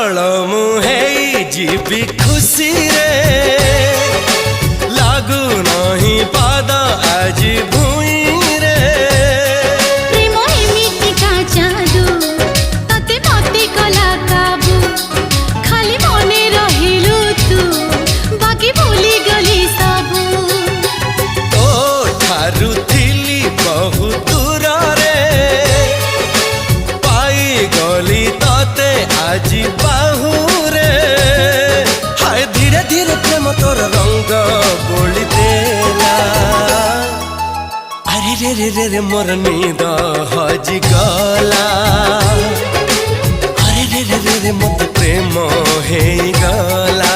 पागल मुहे जीवी खुशी रे लागू नहीं पाद आज भूई रे प्रेम एमिति का जादू तते मते कला काबू खाली मने रहिलु तू बाकी भूली गली सबू तो ठारू थिली बहु दूर रे पाई गली तते आज बाहू रे हाय धीरे धीरे प्रेम तोर रंग बोली देला अरे रे रे रे रे मोर नींद हजी गला अरे रे रे रे रे मत प्रेम हे गला।